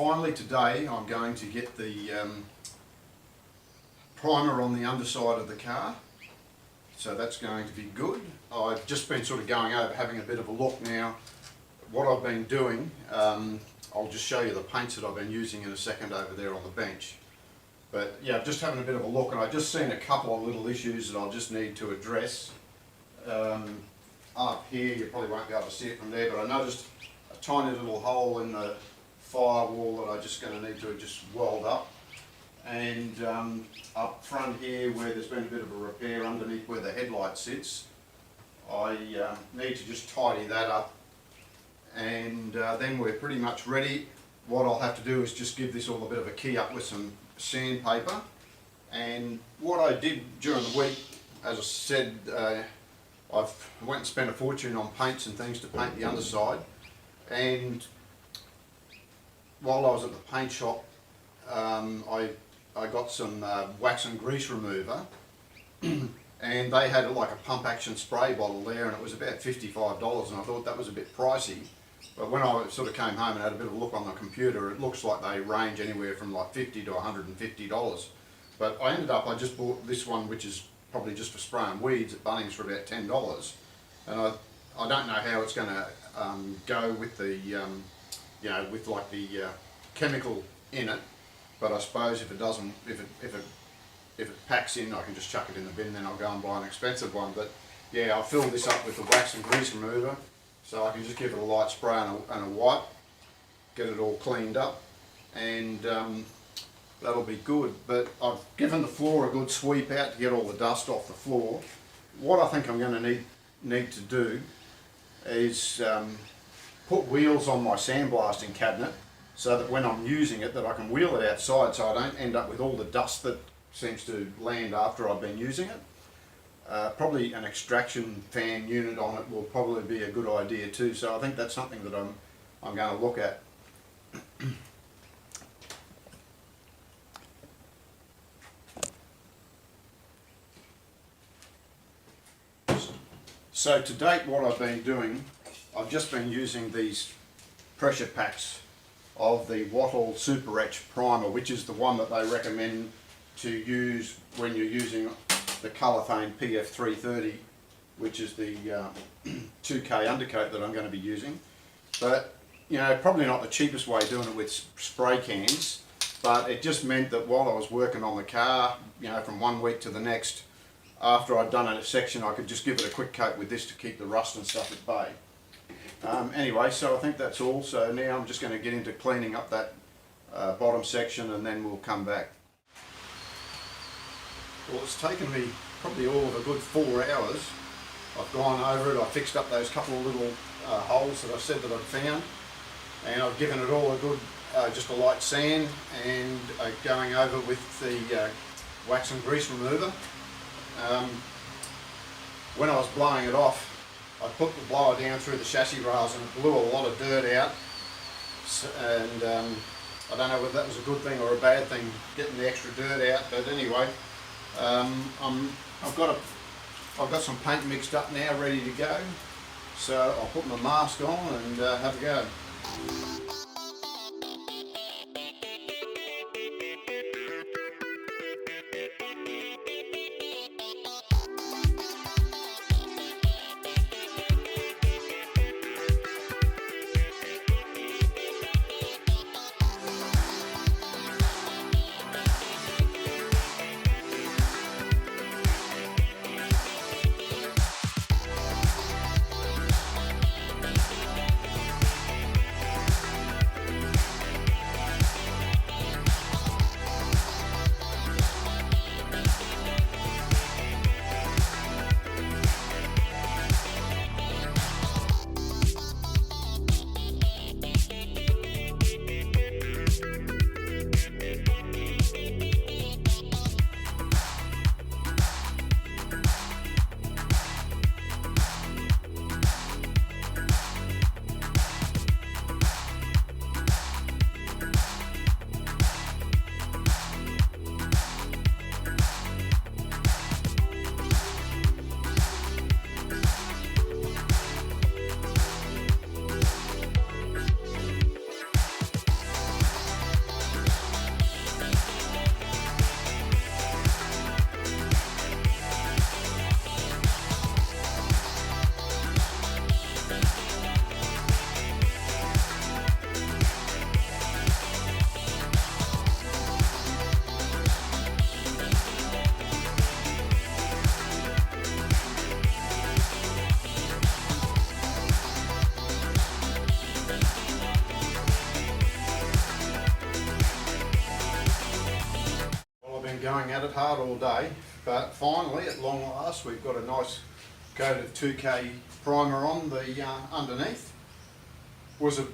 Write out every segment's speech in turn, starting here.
finally today I'm going to get the primer on the underside of the car, so that's going to be good. I've just been sort of going over, having a bit of a look now. What I've been doing, I'll just show you the paints that I've been using in a second over there on the bench. But yeah, just having a bit of a look, and I've just seen a couple of little issues that I'll just need to address. Up here, you probably won't be able to see it from there, but I noticed a tiny little hole in the firewall that I'm just going to need to just weld up. And up front here, where there's been a bit of a repair underneath where the headlight sits, I need to just tidy that up. And then we're pretty much ready. What I'll have to do is just give this all a bit of a key up with some sandpaper. And what I did during the week, as I said, I've went and spent a fortune on paints and things to paint the underside. And while I was at the paint shop, I got some wax and grease remover, and they had like a pump action spray bottle there, and it was about $55, and I thought that was a bit pricey. But when I sort of came home and had a bit of a look on the computer, it looks like they range anywhere from like $50 to $150. But I ended up, I just bought this one, which is probably just for spraying weeds at Bunnings, for about $10. And I don't know how it's going to go with the, you know, with like the chemical in it. But I suppose if it doesn't, if it packs in, I can just chuck it in the bin, then I'll go and buy an expensive one. But yeah, I'll fill this up with the wax and grease remover, so I can just give it a light spray and a wipe, get it all cleaned up, and that'll be good. But I've given the floor a good sweep out to get all the dust off the floor. What I think I'm going to need to do is put wheels on my sandblasting cabinet, so that when I'm using it, that I can wheel it outside, so I don't end up with all the dust that seems to land after I've been using it. Probably an extraction fan unit on it will probably be a good idea too, so I think that's something that I'm going to look at. So to date, what I've been doing, I've just been using these pressure packs of the Wattle Super Etch primer, which is the one that they recommend to use when you're using the Colourthane PF330, which is the 2K undercoat that I'm going to be using. But you know, probably not the cheapest way of doing it with spray cans, but it just meant that while I was working on the car, you know, from one week to the next, after I'd done a section, I could just give it a quick coat with this to keep the rust and stuff at bay. Anyway, so I think that's all. So now I'm just going to get into cleaning up that bottom section, and then we'll come back. Well, it's taken me probably all of a good 4 hours. I've gone over it, I fixed up those couple of little holes that I said that I'd found, and I've given it all a good, just a light sand, and going over with the wax and grease remover. When I was blowing it off, I put the blower down through the chassis rails, and it blew a lot of dirt out, and I don't know whether that was a good thing or a bad thing, getting the extra dirt out. But anyway, I've got some paint mixed up now, ready to go, so I'll put my mask on and have a go. at it hard all day, but finally, at long last, we've got a nice coat of 2K primer on the underneath. Was a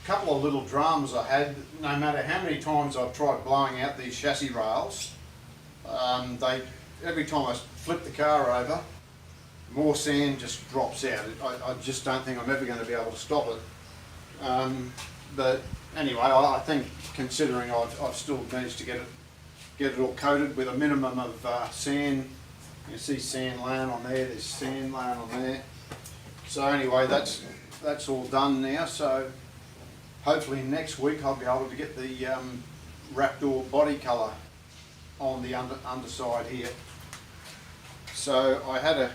couple of little dramas I had. No matter how many times I've tried blowing out these chassis rails, every time I flip the car over, more sand just drops out. I just don't think I'm ever going to be able to stop it. But anyway, I think considering I've still managed to get it all coated with a minimum of sand. You can see sand laying on there. There's sand laying on there. So anyway, that's all done now. So hopefully next week I'll be able to get the Raptor body colour on the underside here. So I had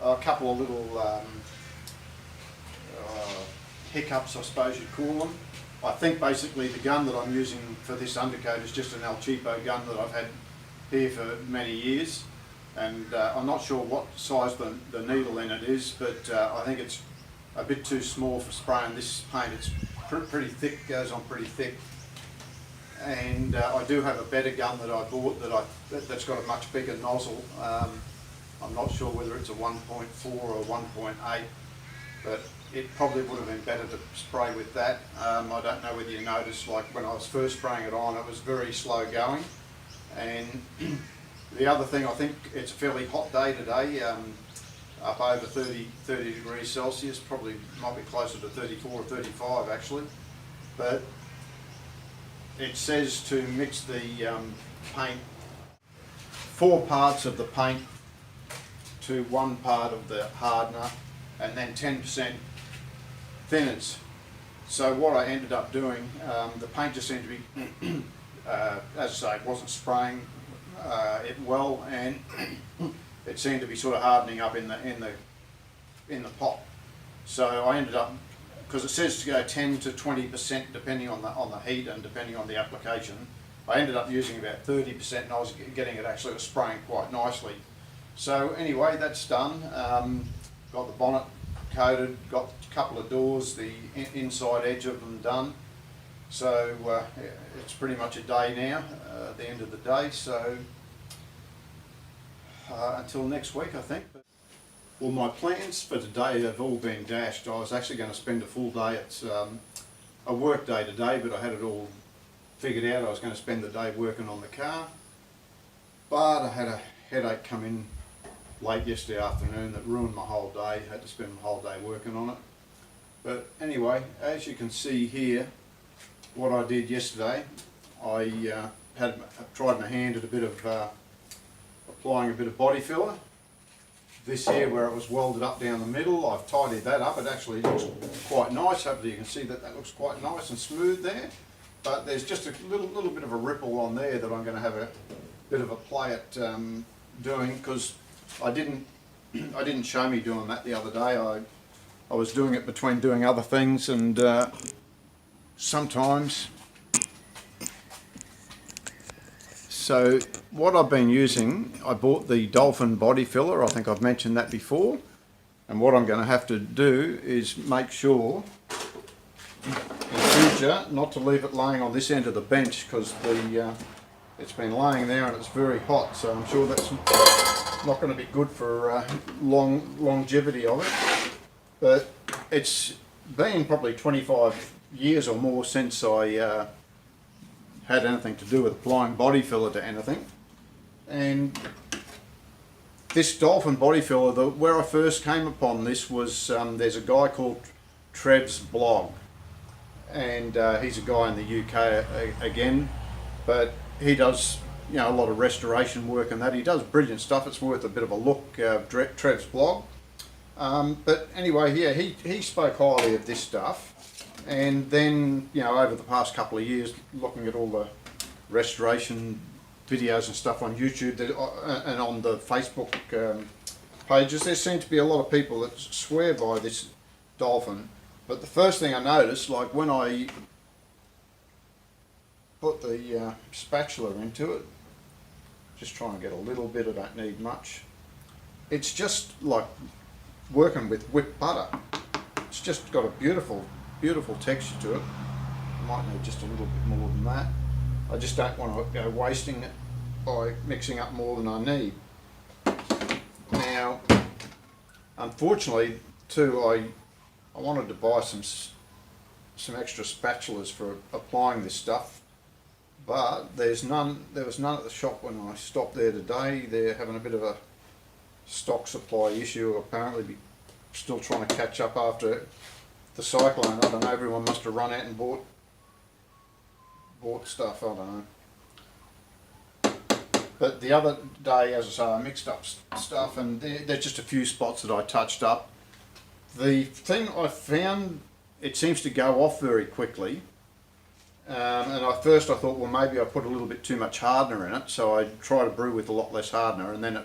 a couple of little hiccups, I suppose you'd call them. I think basically the gun that I'm using for this undercoat is just an El Cheapo gun that I've had here for many years, and I'm not sure what size the needle in it is, but I think it's a bit too small for spraying this paint. It's pretty thick, goes on pretty thick, and I do have a better gun that I bought that's got a much bigger nozzle. I'm not sure whether it's a 1.4 or 1.8, but it probably would have been better to spray with that. I don't know whether you noticed, like when I was first spraying it on, it was very slow going. And the other thing, I think it's a fairly hot day today, up over 30 degrees Celsius, probably might be closer to 34 or 35 actually. But it says to mix the paint, 4 parts of the paint to 1 part of the hardener, and then 10% thinners. So what I ended up doing, the paint just seemed to be, as I say, it wasn't spraying it well, and it seemed to be sort of hardening up in the pot. So I ended up, because it says to go 10 to 20% depending on the heat and depending on the application, I ended up using about 30%, and I was getting it actually spraying quite nicely. So anyway, that's done. Got the bonnet coated, got a couple of doors, the inside edge of them done. So it's pretty much a day now, at the end of the day. So until next week, I think. Well, my plans for today have all been dashed. I was actually going to spend a full day. It's a work day today, but I had it all figured out. I was going to spend the day working on the car, but I had a headache come in late yesterday afternoon that ruined my whole day. Had to spend the whole day working on it. But anyway, as you can see here, what I did yesterday, I tried my hand at a bit of applying a bit of body filler. This here where it was welded up down the middle, I've tidied that up. It actually looks quite nice. Hopefully you can see that looks quite nice and smooth there. But there's just a little bit of a ripple on there that I'm going to have a bit of a play at doing, because I didn't show me doing that the other day. I was doing it between doing other things, and sometimes. So what I've been using, I bought the Dolphin body filler. I think I've mentioned that before. And what I'm going to have to do is make sure in future not to leave it laying on this end of the bench, because it's been laying there and it's very hot. So I'm sure that's not going to be good for longevity of it. But it's been probably 25 years or more since I had anything to do with applying body filler to anything. And this Dolphin body filler, where I first came upon this was, there's a guy called Trev's blog, and he's a guy in the UK again, but he does, you know, a lot of restoration work and that. He does brilliant stuff. It's worth a bit of a look, Trev's blog. But anyway, yeah, he spoke highly of this stuff, and then, you know, over the past couple of years, looking at all the restoration videos and stuff on YouTube and on the Facebook pages, there seem to be a lot of people that swear by this Dolphin. But the first thing I noticed, like when I put the spatula into it, just trying to get a little bit, I don't need much. It's just like working with whipped butter. It's just got a beautiful texture to it. I might need just a little bit more than that. I just don't want to go wasting it. by mixing up more than I need. Now, unfortunately, too, I wanted to buy some extra spatulas for applying this stuff, but there was none at the shop when I stopped there today. They're having a bit of a stock supply issue, apparently still trying to catch up after the cyclone. I don't know, everyone must have run out and bought stuff, I don't know. But the other day, as I say, I mixed up stuff, and there's just a few spots that I touched up. The thing I found, it seems to go off very quickly, and at first I thought, well, maybe I put a little bit too much hardener in it, so I tried to brew with a lot less hardener, and then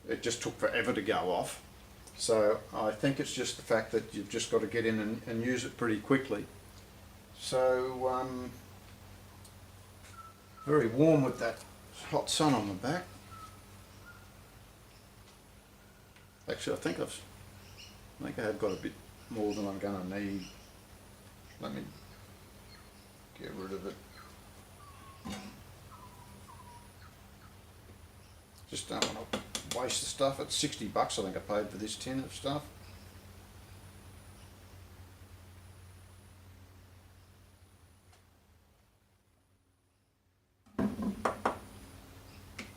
it just took forever to go off. So I think it's just the fact that you've just got to get in and use it pretty quickly. So very warm with that hot sun on the back. Actually, I think I have got a bit more than I'm going to need. Let me get rid of it. Just don't want to waste the stuff. It's $60 I think I paid for this tin of stuff.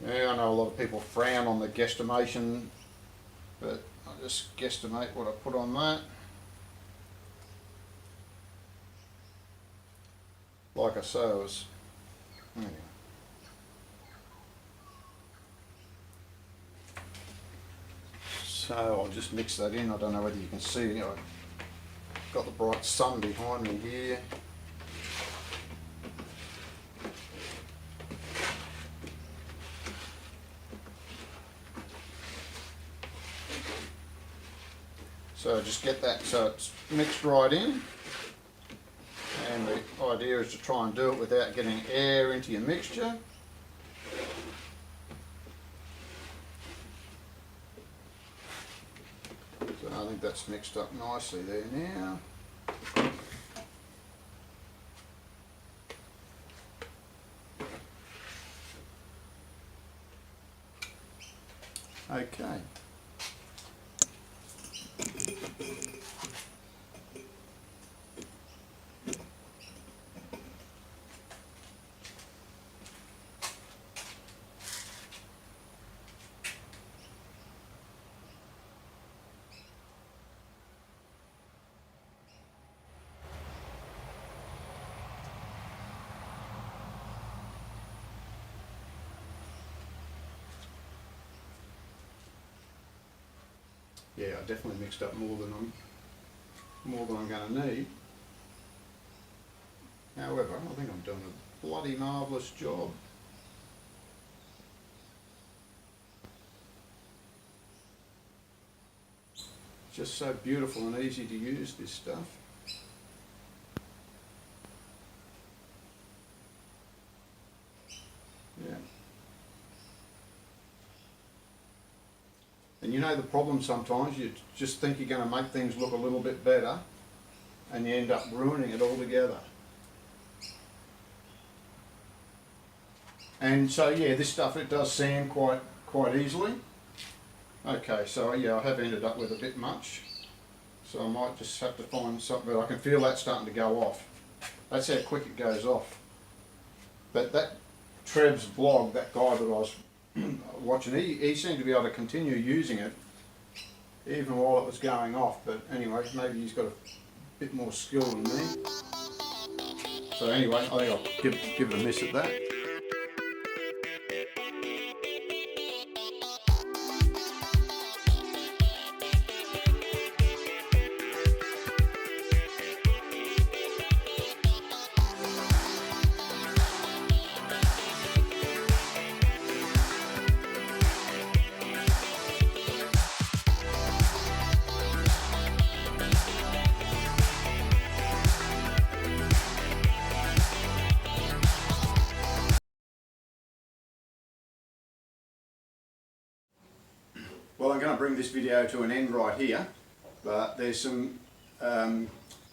Yeah, I know a lot of people frown on the guesstimation, but I'll just guesstimate what I put on that. Like I say, anyway. So I'll just mix that in. I don't know whether you can see, I've got the bright sun behind me here. So just get that so it's mixed right in, and the idea is to try and do it without getting air into your mixture. So I think that's mixed up nicely there now. Okay. Yeah, I definitely mixed up more than I'm going to need. However, I think I'm doing a bloody marvellous job. It's just so beautiful and easy to use, this stuff. Yeah. And you know the problem sometimes, you just think you're going to make things look a little bit better and you end up ruining it altogether. And so yeah, this stuff, it does sand quite easily. Okay, so yeah, I have ended up with a bit much, so I might just have to find something, but I can feel that starting to go off. That's how quick it goes off. But that Trev's blog, that guy that I was watching, he seemed to be able to continue using it even while it was going off, but anyway, maybe he's got a bit more skill than me. So anyway, I think I'll give it a miss at that. Well, I'm going to bring this video to an end right here, but there's some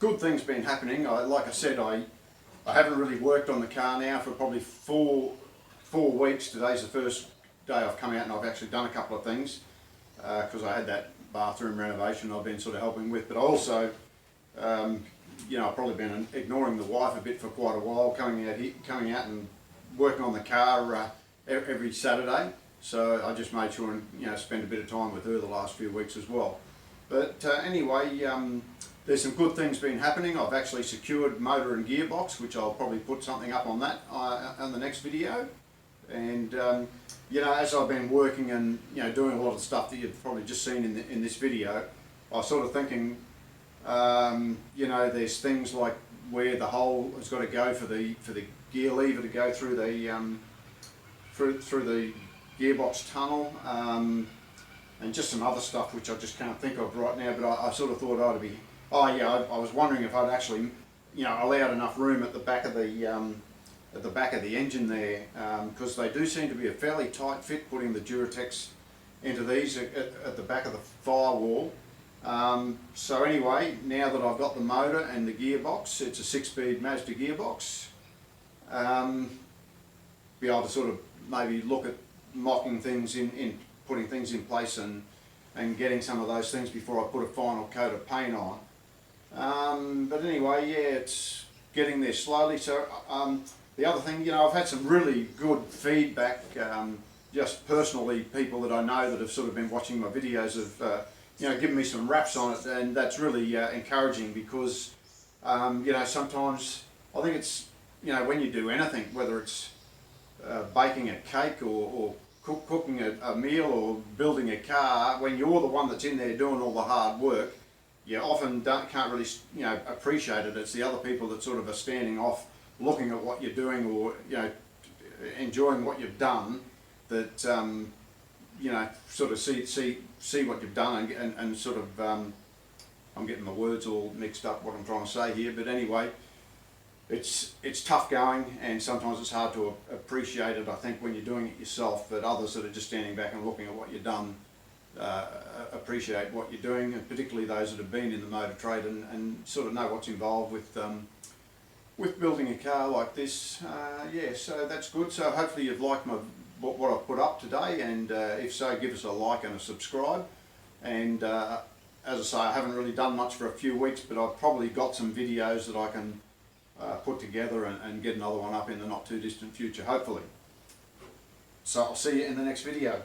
good things been happening. Like I said, I haven't really worked on the car now for probably 4 weeks. Today's the first day I've come out and I've actually done a couple of things because I had that bathroom renovation I've been sort of helping with, but I also you know, I've probably been ignoring the wife a bit for quite a while, coming out and working on the car every Saturday. So I just made sure and, you know, spend a bit of time with her the last few weeks as well. But anyway, there's some good things been happening. I've actually secured motor and gearbox, which I'll probably put something up on that on the next video. And you know, as I've been working and, you know, doing a lot of stuff that you've probably just seen in this video, I was sort of thinking, you know, there's things like where the hole has got to go for the gear lever to go through the through the gearbox tunnel, and just some other stuff which I just can't think of right now. But I sort of thought I'd be. Oh yeah, I was wondering if I'd actually, you know, allowed enough room at the back of the engine there, because they do seem to be a fairly tight fit, putting the Duratex into these at the back of the firewall. So anyway, now that I've got the motor and the gearbox, it's a 6-speed Mazda gearbox, be able to sort of maybe look at mocking things in putting things in place and getting some of those things before I put a final coat of paint on. But anyway, yeah, it's getting there slowly. So the other thing, you know, I've had some really good feedback, just personally, people that I know that have sort of been watching my videos have, you know, given me some raps on it, and that's really encouraging because, you know, sometimes I think it's, you know, when you do anything, whether it's baking a cake or cooking a meal or building a car, when you're the one that's in there doing all the hard work, you often can't really, you know, appreciate it. It's the other people that sort of are standing off looking at what you're doing, or, you know, enjoying what you've done, that you know, sort of see what you've done and sort of, I'm getting my words all mixed up what I'm trying to say here, but anyway, it's tough going, and sometimes it's hard to appreciate it, I think, when you're doing it yourself, but others that are just standing back and looking at what you've done appreciate what you're doing, and particularly those that have been in the motor trade and sort of know what's involved with building a car like this. Yeah, so that's good. So hopefully you've liked what I've put up today, and if so, give us a like and a subscribe. And as I say, I haven't really done much for a few weeks, but I've probably got some videos that I can put together and get another one up in the not too distant future, hopefully. So I'll see you in the next video.